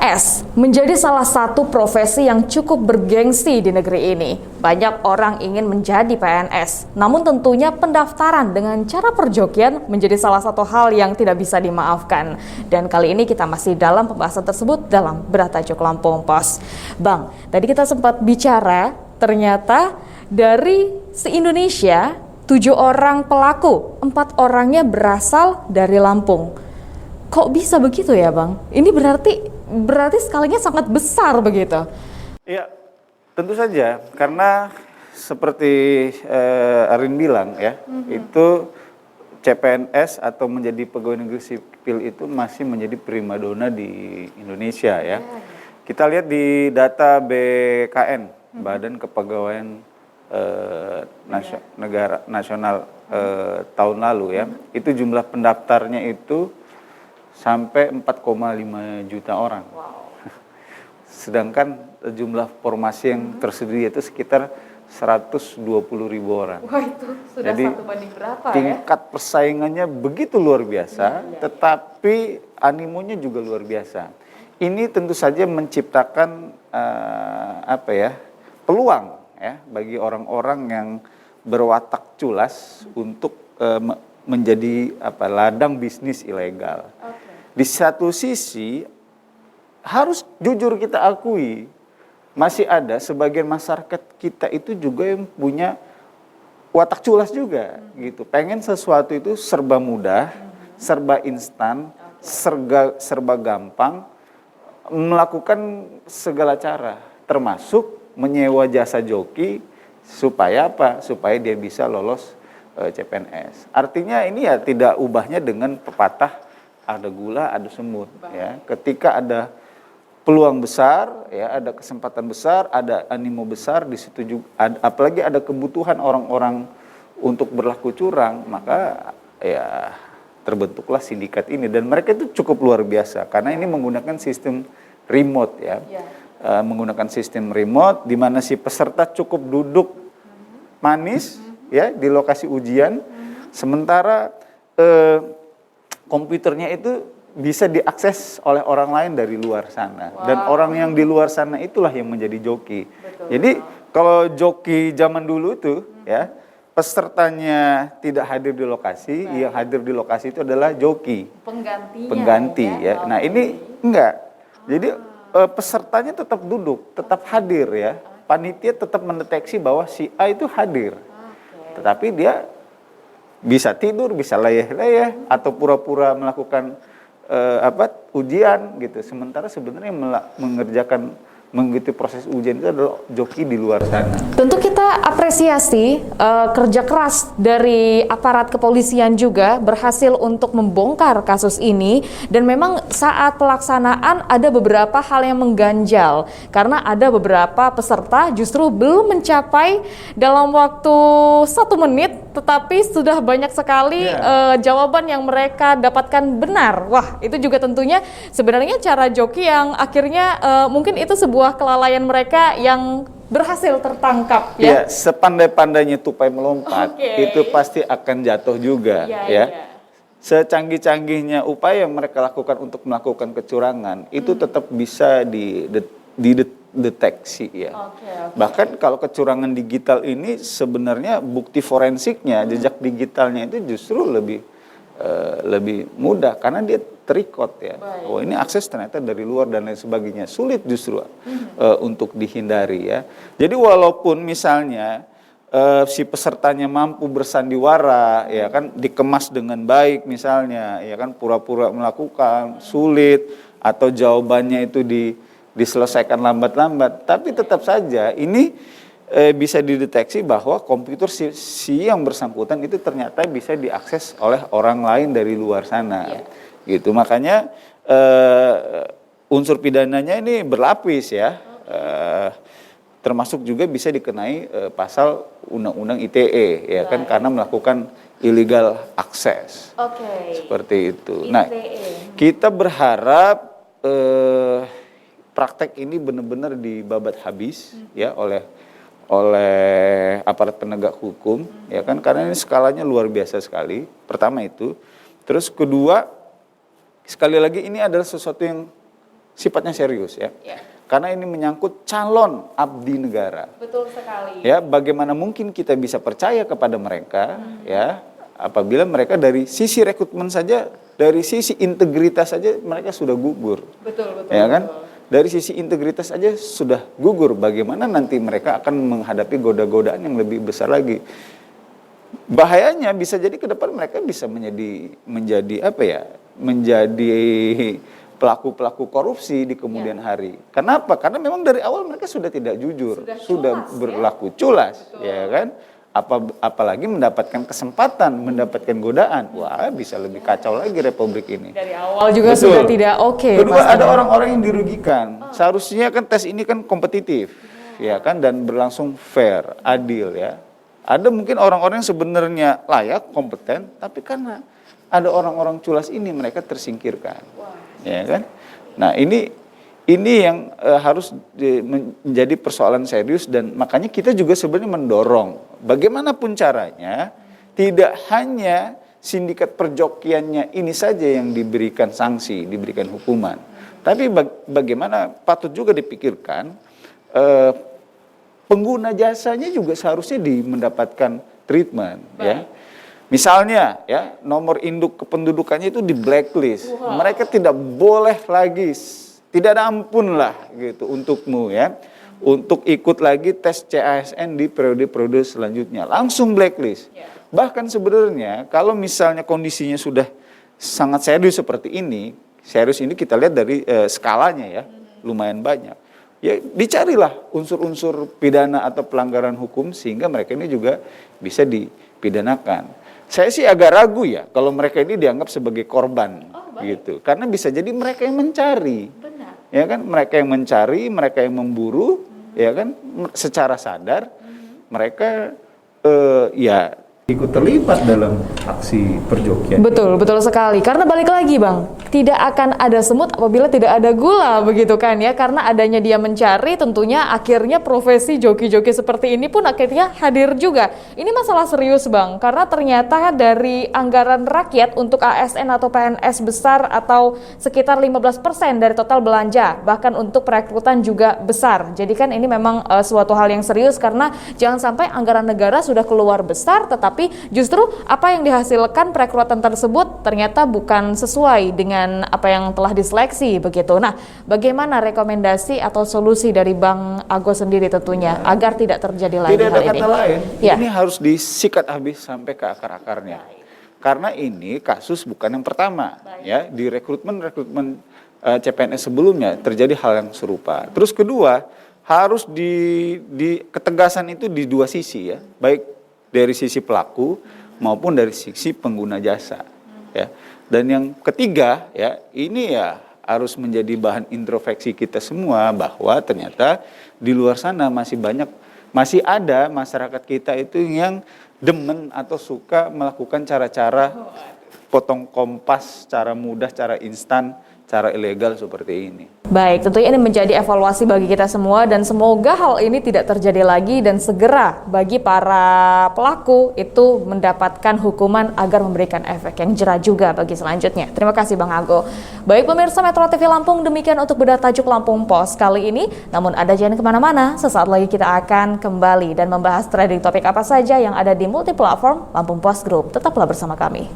PNS menjadi salah satu profesi yang cukup bergengsi di negeri ini. Banyak orang ingin menjadi PNS, namun tentunya pendaftaran dengan cara perjokian menjadi salah satu hal yang tidak bisa dimaafkan. Dan kali ini kita masih dalam pembahasan tersebut dalam Bertajuk Lampung Pos. Bang, tadi kita sempat bicara, ternyata dari se-Indonesia 7 orang pelaku, 4 orangnya berasal dari Lampung. Kok bisa begitu ya Bang? Ini berarti skalinya sangat besar begitu. Ya, tentu saja karena seperti Arin bilang ya, itu CPNS atau menjadi pegawai negeri sipil itu masih menjadi primadona di Indonesia ya. Kita lihat di data BKN, Badan Kepegawaian Negara Nasional tahun lalu ya, itu jumlah pendaftarnya itu sampai 4,5 juta orang. Wow. Sedangkan jumlah formasi yang tersedia itu sekitar 120.000 orang. Wah, itu sudah jadi, 1 banding berapa ya? Tingkat persaingannya begitu luar biasa, tetapi animonya juga luar biasa. Ini tentu saja menciptakan peluang ya bagi orang-orang yang berwatak culas untuk menjadi ladang bisnis ilegal. Di satu sisi harus jujur kita akui masih ada sebagian masyarakat kita itu juga yang punya watak culas juga gitu. Pengen sesuatu itu serba mudah, serba instan, serba gampang, melakukan segala cara termasuk menyewa jasa joki supaya apa? Supaya dia bisa lolos CPNS. Artinya ini ya tidak ubahnya dengan pepatah ada gula, ada semut ya. Ketika ada peluang besar ya, ada kesempatan besar, ada animo besar di situ juga, apalagi ada kebutuhan orang-orang untuk berlaku curang, maka ya terbentuklah sindikat ini dan mereka itu cukup luar biasa karena ini menggunakan sistem remote ya. Menggunakan sistem remote di mana si peserta cukup duduk manis ya di lokasi ujian, sementara komputernya itu bisa diakses oleh orang lain dari luar sana. Dan orang yang di luar sana itulah yang menjadi joki. Jadi kalau joki zaman dulu itu ya pesertanya tidak hadir di lokasi, yang hadir di lokasi itu adalah joki. Pengganti ya. Nah, ini enggak. Jadi pesertanya tetap duduk, tetap hadir ya. Panitia tetap mendeteksi bahwa si A itu hadir. Tetapi dia bisa tidur, bisa leyeh-leyeh atau pura-pura melakukan ujian gitu. Sementara sebenarnya mengikuti proses ujian itu adalah joki di luar sana. Tentu kita apresiasi kerja keras dari aparat kepolisian juga berhasil untuk membongkar kasus ini, dan memang saat pelaksanaan ada beberapa hal yang mengganjal karena ada beberapa peserta justru belum mencapai dalam waktu 1 menit tetapi sudah banyak sekali jawaban yang mereka dapatkan benar. Wah, itu juga tentunya sebenarnya cara joki yang akhirnya mungkin itu sebuah kelalaian mereka yang berhasil tertangkap ya. Ya, sepandai-pandainya tupai melompat, itu pasti akan jatuh juga ya. Secanggih-canggihnya upaya yang mereka lakukan untuk melakukan kecurangan, itu tetap bisa dideteksi ya. Bahkan kalau kecurangan digital ini sebenarnya bukti forensiknya, jejak digitalnya itu justru lebih mudah karena dia terikot ya. Oh, ini akses ternyata dari luar dan lain sebagainya. Sulit justru untuk dihindari ya. Jadi walaupun misalnya si pesertanya mampu bersandiwara ya kan, dikemas dengan baik misalnya ya kan, pura-pura melakukan, sulit atau jawabannya itu diselesaikan lambat-lambat, tapi tetap saja ini bisa dideteksi bahwa komputer si yang bersangkutan itu ternyata bisa diakses oleh orang lain dari luar sana. Gitu. Makanya unsur pidananya ini berlapis ya. Termasuk juga bisa dikenai pasal Undang-Undang ITE ya kan, karena melakukan illegal access. Seperti itu. Nah, kita berharap praktek ini benar-benar dibabat habis ya oleh aparat penegak hukum ya kan, karena ini skalanya luar biasa sekali. Pertama itu, terus kedua sekali lagi ini adalah sesuatu yang sifatnya serius ya. Ya. Karena ini menyangkut calon abdi negara. Betul sekali. Ya, bagaimana mungkin kita bisa percaya kepada mereka ya apabila mereka dari sisi rekrutmen saja, dari sisi integritas saja mereka sudah gugur. Betul. Ya kan? Dari sisi integritas aja sudah gugur. Bagaimana nanti mereka akan menghadapi goda-godaan yang lebih besar lagi? Bahayanya bisa jadi ke depan mereka bisa menjadi apa ya? Menjadi pelaku-pelaku korupsi di kemudian hari. Kenapa? Karena memang dari awal mereka sudah tidak jujur, sudah berlaku culas, ya kan? Apalagi mendapatkan kesempatan, mendapatkan godaan, wah bisa lebih kacau lagi republik ini. Dari awal juga Betul. sudah tidak oke. Kedua, ada orang-orang yang dirugikan. Seharusnya kan tes ini kan kompetitif, ya kan, dan berlangsung fair, adil ya. Ada mungkin orang-orang yang sebenarnya layak, kompeten, tapi karena ada orang-orang culas ini mereka tersingkirkan, ya kan. Nah ini yang harus menjadi persoalan serius, dan makanya kita juga sebenarnya mendorong bagaimanapun caranya tidak hanya sindikat perjokiannya ini saja yang diberikan sanksi, diberikan hukuman, tapi bagaimana patut juga dipikirkan pengguna jasanya juga seharusnya mendapatkan treatment. Ya. Misalnya ya nomor induk kependudukannya itu di blacklist, mereka tidak boleh lagi, tidak ada ampun lah gitu untukmu ya, untuk ikut lagi tes CASN di periode-periode selanjutnya, langsung blacklist. Bahkan sebenarnya kalau misalnya kondisinya sudah sangat serius seperti ini, serius ini kita lihat dari skalanya ya, lumayan banyak. Ya dicarilah unsur-unsur pidana atau pelanggaran hukum sehingga mereka ini juga bisa dipidanakan. Saya sih agak ragu ya kalau mereka ini dianggap sebagai korban gitu, karena bisa jadi mereka yang mencari. Ya kan, mereka yang mencari, mereka yang memburu, ya kan, secara sadar mereka ya ikut terlibat dalam aksi perjokian. Betul sekali. Karena balik lagi Bang, tidak akan ada semut apabila tidak ada gula, begitu kan ya. Karena adanya dia mencari, tentunya akhirnya profesi joki-joki seperti ini pun akhirnya hadir juga. Ini masalah serius Bang, karena ternyata dari anggaran rakyat untuk ASN atau PNS besar atau sekitar 15% dari total belanja, bahkan untuk perekrutan juga besar. Jadi kan ini memang suatu hal yang serius, karena jangan sampai anggaran negara sudah keluar besar, tetapi justru apa yang dihasilkan perekrutan tersebut ternyata bukan sesuai dengan apa yang telah diseleksi begitu. Nah, bagaimana rekomendasi atau solusi dari Bang Agus sendiri tentunya agar tidak terjadi lagi tidak ada hal kata ini? lain, Ya. ini harus disikat habis sampai ke akar-akarnya. Karena ini kasus bukan yang pertama ya, di rekrutmen CPNS sebelumnya terjadi hal yang serupa. Terus kedua, harus di ketegasan itu di dua sisi ya, baik dari sisi pelaku maupun dari sisi pengguna jasa ya. Dan yang ketiga ya, ini ya harus menjadi bahan introspeksi kita semua bahwa ternyata di luar sana masih ada masyarakat kita itu yang demen atau suka melakukan cara-cara potong kompas, cara mudah, cara instan, cara ilegal seperti ini. Baik, tentunya ini menjadi evaluasi bagi kita semua, dan semoga hal ini tidak terjadi lagi dan segera bagi para pelaku itu mendapatkan hukuman agar memberikan efek yang jera juga bagi selanjutnya. Terima kasih Bang Ago. Baik pemirsa Metro TV Lampung, demikian untuk bedah tajuk Lampung Pos kali ini. Namun Anda jangan kemana-mana, sesaat lagi kita akan kembali dan membahas trending topik apa saja yang ada di multiplatform Lampung Pos Group. Tetaplah bersama kami.